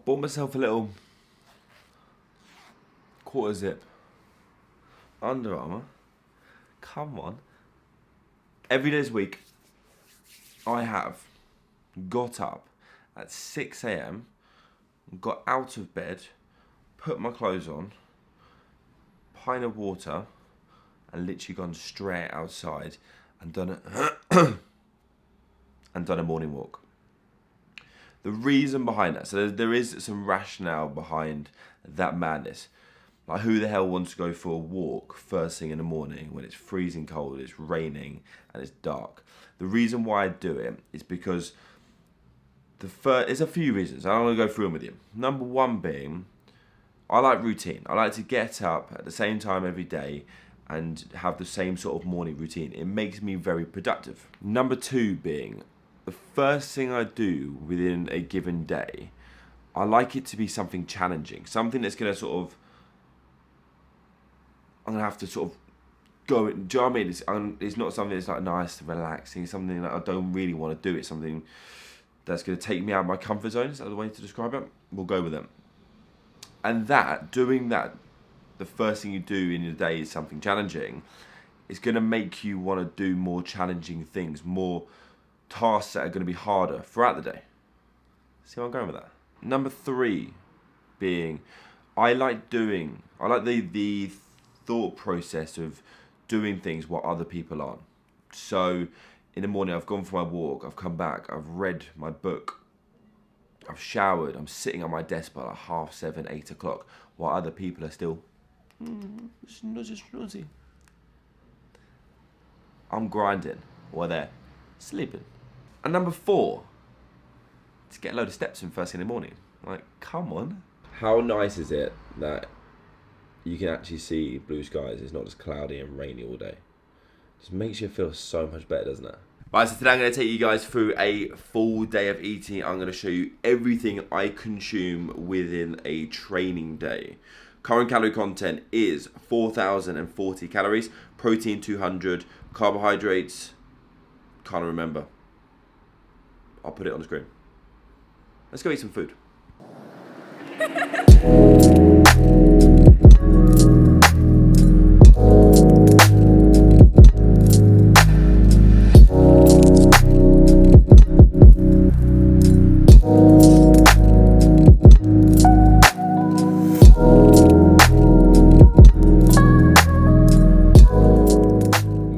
bought myself a little quarter zip Under Armour. Come on. Every day's week, I have got up at 6 a.m, got out of bed, put my clothes on, pint of water, and literally gone straight outside and done a morning walk. The reason behind that, so there is some rationale behind that madness. Like, who the hell wants to go for a walk first thing in the morning when it's freezing cold, it's raining, and it's dark? The reason why I do it is because there's a few reasons. I want to go through them with you. Number one being, I like routine. I like to get up at the same time every day and have the same sort of morning routine. It makes me very productive. Number two being, the first thing I do within a given day, I like it to be something challenging, something that's going to sort of, I'm going to have to sort of go, do you know what I mean? It's not something that's like nice, relaxing, something that I don't really want to do. It's something that's going to take me out of my comfort zone. Is that the way to describe it? We'll go with it. And doing that, the first thing you do in your day is something challenging. It's going to make you want to do more challenging things, more tasks that are going to be harder throughout the day. See where I'm going with that? Number three being, I like the thought process of doing things while other people aren't. So in the morning, I've gone for my walk, I've come back, I've read my book, I've showered, I'm sitting on my desk by like 7:30, 8 o'clock, while other people are still snoozy. I'm grinding while they're sleeping. And number four, to get a load of steps in first thing in the morning. Like, come on. How nice is it that you can actually see blue skies? It's not just cloudy and rainy all day. Just makes you feel so much better, doesn't it? Right, so today I'm going to take you guys through a full day of eating. I'm going to show you everything I consume within a training day. Current calorie content is 4,040 calories, protein 200, carbohydrates, can't remember. I'll put it on the screen. Let's go eat some food.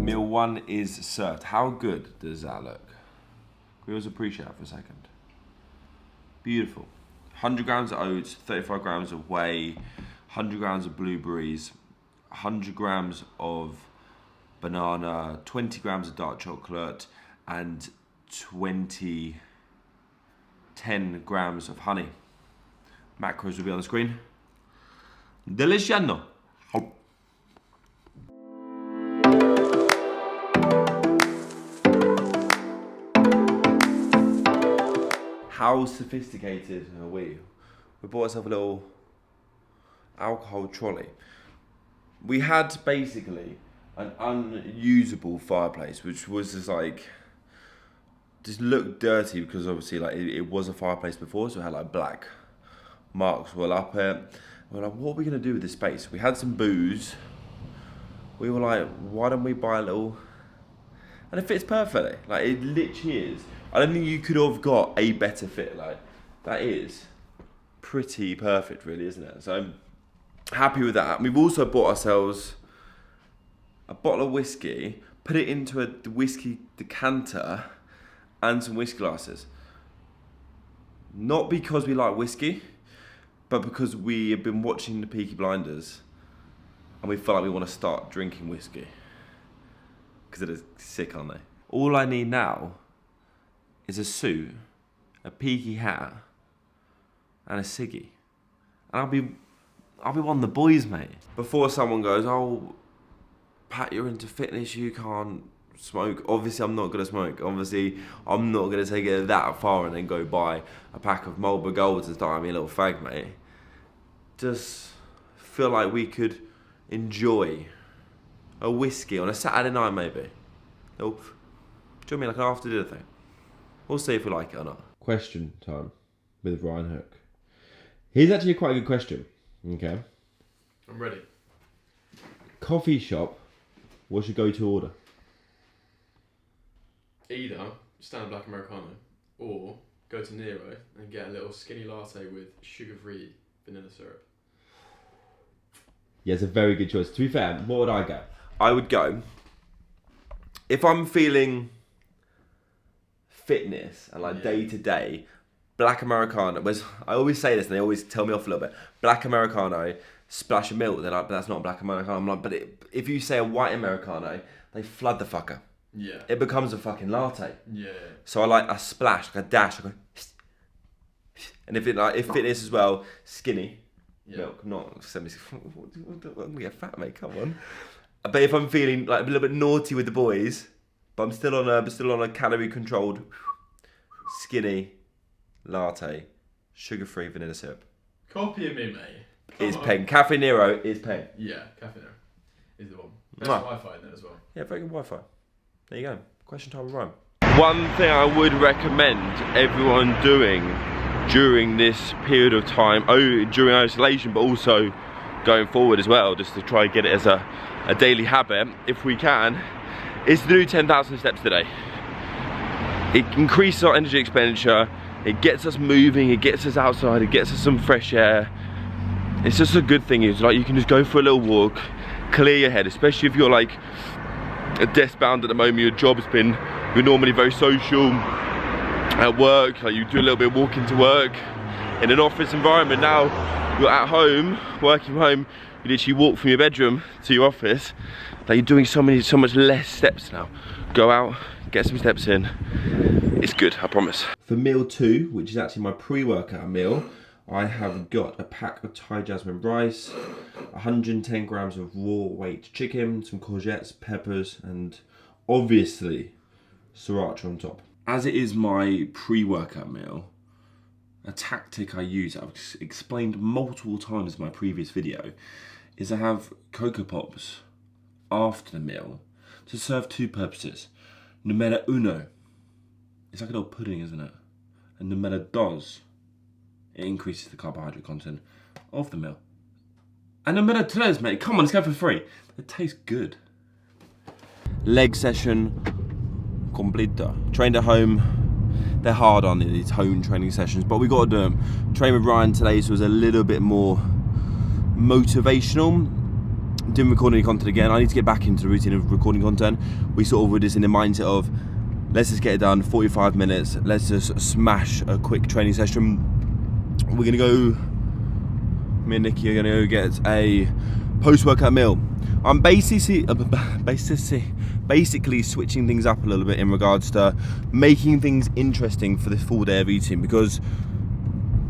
Meal one is served. How good does that look? Can we always appreciate that for a second? Beautiful. 100 grams of oats, 35 grams of whey, 100 grams of blueberries, 100 grams of banana, 20 grams of dark chocolate, and 10 grams of honey. Macros will be on the screen. Deliciano. How sophisticated are we? We bought ourselves a little alcohol trolley. We had basically an unusable fireplace, which was just looked dirty because obviously it was a fireplace before, so it had like black marks all up it. We're like, what are we gonna do with this space? We had some booze. We were like, why don't we buy a little? And it fits perfectly. Like, it literally is. I don't think you could have got a better fit. Like, that is pretty perfect, really, isn't it? So I'm happy with that. We've also bought ourselves a bottle of whiskey, put it into a whiskey decanter, and some whiskey glasses. Not because we like whiskey, but because we have been watching the Peaky Blinders, and we feel like we want to start drinking whiskey. Because it is sick, aren't they? All I need now is a suit, a peaky hat, and a ciggy. And I'll be one of the boys, mate. Before someone goes, oh, Pat, you're into fitness, you can't smoke. Obviously, I'm not going to smoke. Obviously, I'm not going to take it that far and then go buy a pack of Marlboro Golds and start having a little fag, mate. Just feel like we could enjoy a whiskey on a Saturday night, maybe. Oh, do you know what I mean? Like an after dinner thing. We'll see if we like it or not. Question time with Ryan Hook. Here's actually quite a good question. Okay. I'm ready. Coffee shop, what's your go-to order? Either standard black Americano or go to Nero and get a little skinny latte with sugar-free vanilla syrup. Yeah, it's a very good choice. To be fair, what would I go? I would go, if I'm feeling fitness and like day to day, black Americano. I always say this and they always tell me off a little bit. Black Americano, splash of milk. They're like, but that's not a black Americano. I'm like, but if you say a white Americano, they flood the fucker. Yeah. It becomes a fucking latte. Yeah. So I like a splash, like a dash. I go, and if fitness as well, skinny milk, not semi. I'm gonna get fat, mate. Come on. But if I'm feeling like a little bit naughty with the boys, but I'm still on a calorie controlled, skinny latte, sugar free vanilla syrup. Copying me, mate. Is paying. Cafe Nero is paying. Yeah, Cafe Nero is the one. Best Wi-Fi in there as well. Yeah, very good Wi-Fi. There you go. Question time with Ryan. One thing I would recommend everyone doing during this period of time, during isolation, but also going forward as well, just to try and get it as a daily habit, if we can, is to do 10,000 steps a day. It increases our energy expenditure, it gets us moving, it gets us outside, it gets us some fresh air. It's just a good thing. It's like you can just go for a little walk, clear your head, especially if you're like a desk bound at the moment, your job's been, you're normally very social at work, like you do a little bit of walking to work in an office environment. Now you're at home, working from home, you literally walk from your bedroom to your office. Like you're doing so much less steps now. Go out, get some steps in. It's good, I promise. For meal 2, which is actually my pre-workout meal, I have got a pack of Thai jasmine rice, 110 grams of raw weight chicken, some courgettes, peppers, and obviously sriracha on top. As it is my pre-workout meal, a tactic I use, I've explained multiple times in my previous video, is I have Cocoa Pops after the meal to serve 2 purposes. Numero uno, it's like a little pudding, isn't it? And numero dos, it increases the carbohydrate content of the meal. And numero tres, mate, come on, let's go for free. It tastes good. Leg session completa. Trained at home. They're hard on these home training sessions, but we got to do them. Trained with Ryan today, so it was a little bit more motivational. Didn't record any content again. I need to get back into the routine of recording content. We sort of were just in the mindset of, let's just get it done, 45 minutes. Let's just smash a quick training session. We're gonna go, me and Nikki are gonna go get a post-workout meal. I'm basically switching things up a little bit in regards to making things interesting for this full day of eating, because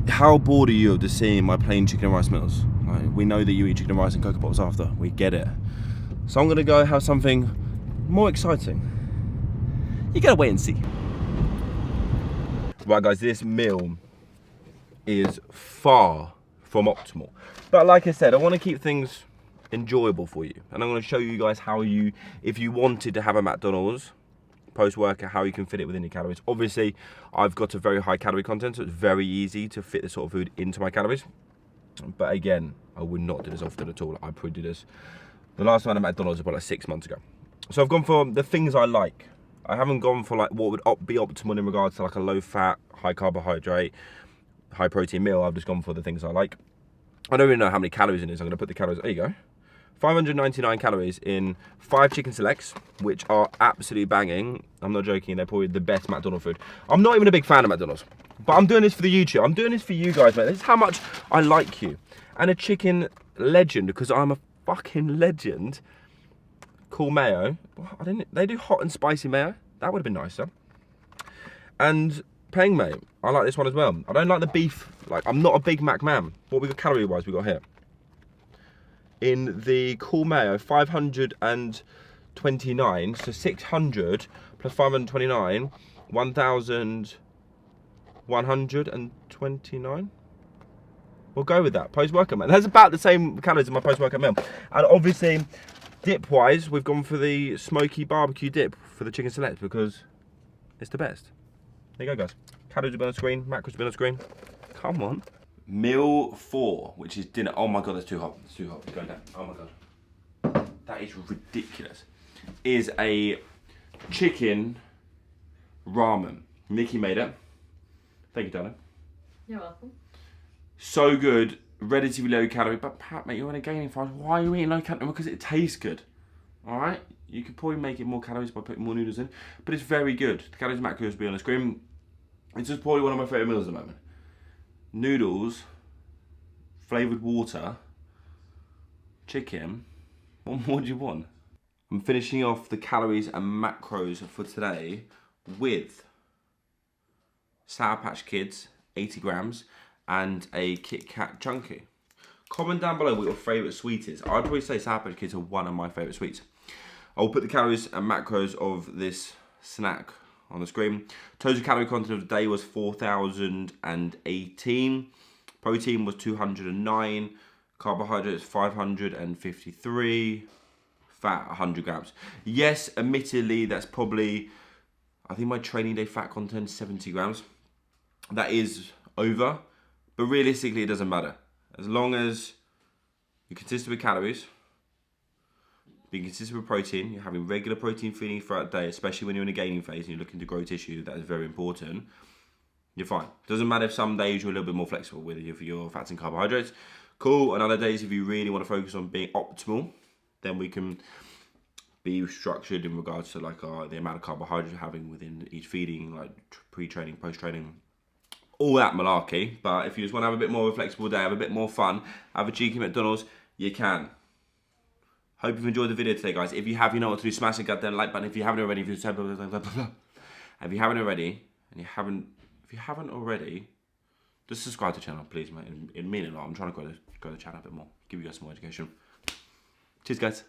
how bored are you of just seeing my plain chicken and rice meals? Like, we know that you eat chicken and rice and Cocoa Pops after, we get it. So I'm gonna go have something more exciting. You gotta wait and see. Right guys, this meal is far from optimal. But like I said, I want to keep things enjoyable for you. And I'm going to show you guys how you, if you wanted to have a McDonald's post-workout, how you can fit it within your calories. Obviously, I've got a very high calorie content, so it's very easy to fit this sort of food into my calories. But again, I would not do this often at all. I probably did this, the last time at McDonald's was about like 6 months ago. So I've gone for the things I like. I haven't gone for like what would be optimal in regards to like a low fat, high carbohydrate, high protein meal. I've just gone for the things I like. I don't even know how many calories in it is. I'm going to put the calories, there you go. 599 calories in 5 chicken selects, which are absolutely banging. I'm not joking, they're probably the best McDonald's food. I'm not even a big fan of McDonald's, but I'm doing this for the YouTube. I'm doing this for you guys, mate. This is how much I like you. And a chicken legend, because I'm a fucking legend. Cool mayo. They do hot and spicy mayo. That would have been nicer. And Peng mayo. I like this one as well. I don't like the beef. Like, I'm not a Big Mac man. What we got calorie-wise we got here? In the Cool Mayo, 529, so 600 plus 529, 1,129. We'll go with that. Post-workout meal. That's about the same calories in my post-workout meal. And obviously, dip-wise, we've gone for the smoky barbecue dip for the chicken select because it's the best. There you go, guys. Calories will be on the screen, macros will be on the screen. Come on. Meal 4, which is dinner. Oh my god, that's too hot. It's too hot. It's going down. Oh my god. That is ridiculous. Is a chicken ramen. Nikki made it. Thank you, darling. You're welcome. So good, relatively low calorie. But Pat, mate, you're in a gaining fast. Why are you eating low calorie? Because it tastes good. Alright? You could probably make it more calories by putting more noodles in. But it's very good. The calories and macros will be on the screen. It's just probably one of my favourite meals at the moment. Noodles, flavoured water, chicken. What more do you want? I'm finishing off the calories and macros for today with Sour Patch Kids, 80 grams, and a Kit Kat Chunky. Comment down below what your favourite sweet is. I'd probably say Sour Patch Kids are one of my favourite sweets. I'll put the calories and macros of this snack on the screen. Total calorie content of the day was 4,018. Protein was 209. Carbohydrates 553. Fat 100 grams. Yes, admittedly, that's probably, I think my training day fat content is 70 grams. That is over, but realistically, it doesn't matter. As long as you're consistent with calories, being consistent with protein, you're having regular protein feeding throughout the day, especially when you're in a gaining phase and you're looking to grow tissue, that is very important. You're fine. Doesn't matter if some days you're a little bit more flexible with your fats and carbohydrates. Cool. And other days, if you really want to focus on being optimal, then we can be structured in regards to like the amount of carbohydrates you're having within each feeding, like pre-training, post-training, all that malarkey. But if you just want to have a bit more of a flexible day, have a bit more fun, have a cheeky McDonald's, you can. Hope you've enjoyed the video today, guys. If you have, you know what to do. Smash the goddamn like button. If you haven't already, if you haven't already, just subscribe to the channel, please, mate. It'd mean a lot. I'm trying to grow the channel a bit more. Give you guys some more education. Cheers, guys.